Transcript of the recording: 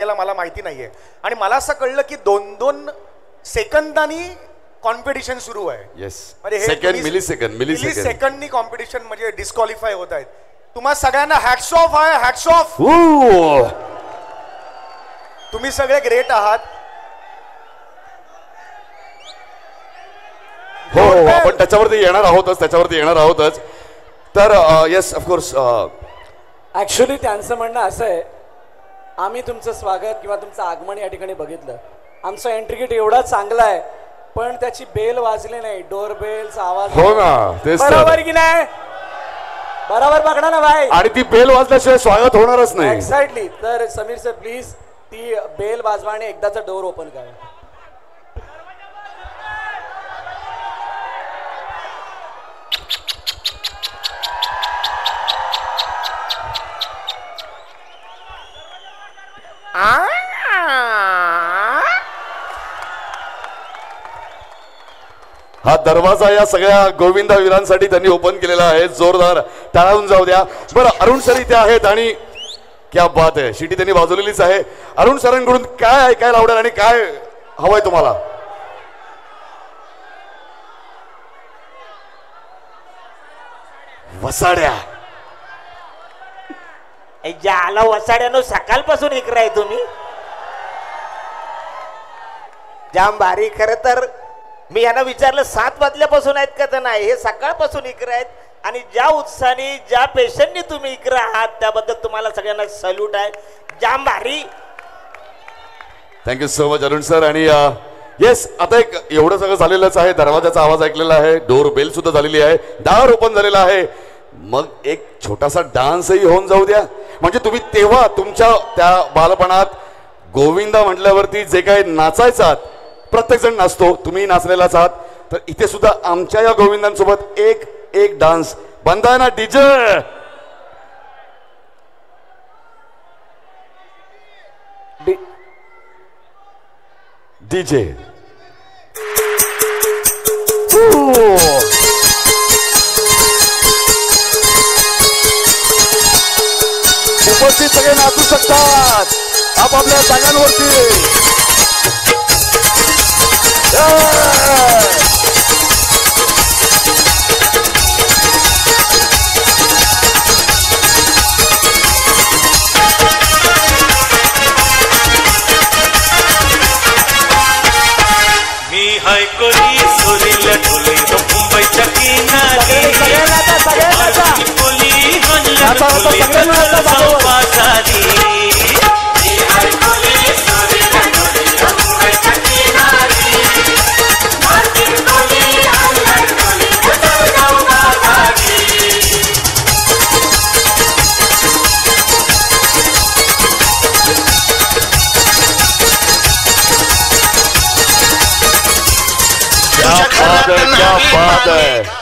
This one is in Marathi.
याला मला माहिती नाहीये आणि मला असं कळलं की 2-2 सेकंदांनी कॉम्पिटिशन सुरू आहे. येस, म्हणजे सेकंड मिली सेकंडनी कॉम्पिटिशन म्हणजे डिस्क्वालिफाय होत आहेत. तुम्हा सगळ्यांना हॅट्स ऑफ आहे, हॅट्स ऑफ. तुम्ही सगळे ग्रेट आहात. हो, आपण त्याच्यावरती येणार आहोतच. तर येस ऑफकोर्स ऍक्च्युली त्यांचं म्हणणं असं आहे, आम्ही तुमचं स्वागत किंवा तुमचं आगमन या ठिकाणी बघितलं. आमचा एंट्री गेट एवढा चांगला आहे पण त्याची बेल वाजली नाही, डोर बेलचा आवाज. हो ना, तेच बरोबर की नाही? बरोबर बघणार ना भाई. आणि ती बेल वाजल्याशिवाय स्वागत होणारच नाही. एक्झॅक्टली. तर समीर सर प्लीज ती बेल वाजवा आणि एकदाचा डोर ओपन करा. हा दरवाजा या सगळ्या गोविंदा वीरांसाठी त्यांनी ओपन केलेला आहे. जोरदार टाळून जाऊ द्या. बरं, अरुण सर इथे आहेत आणि क्या बात आहे, शिटी त्यांनी वाजवलेलीच आहे. अरुण सरांकडून काय ऐकायला आवडेल आणि काय हवंय तुम्हाला? वसाड्या ज्याला वसाड्यानो सकाळपासून इकराय तुम्ही जाम भारी. खर तर मी यांना विचारलं 7 वाजल्यापासून आहेत का? तर नाही, हे सकाळपासून इकडे आहेत. आणि ज्या उत्साहाने ज्या पेशंटनी तुम्ही इकडे आहात त्याबद्दल तुम्हाला सगळ्यांना सल्यूट आहे. जाम भारी. Thank you so much Arun sir. आणि येस, आता एक एवढं सगळं झालेलंच आहे. दरवाजाचा आवाज ऐकलेला आहे, डोर बेल सुद्धा झालेली आहे, दार ओपन झालेला आहे. मग एक छोटासा डान्सही होऊन जाऊ द्या. म्हणजे तुम्ही तेव्हा तुमच्या त्या बालपणात गोविंदा म्हटल्यावरती जे काही नाचायचात, प्रत्येक जण नाचतो, तुम्ही नाचलेलाच आहात. तर इथे सुद्धा आमच्या या गोविंदांसोबत एक डान्स बंद आहे ना डीजे? डीजे उपस्थित सगळे नाचू शकतात आपापल्या जागांवरती. मी हाय कोली सोरीला ठोले मुंबईच्या किनारी कोली हल्ला ठोले बाजारी. क्या बात है.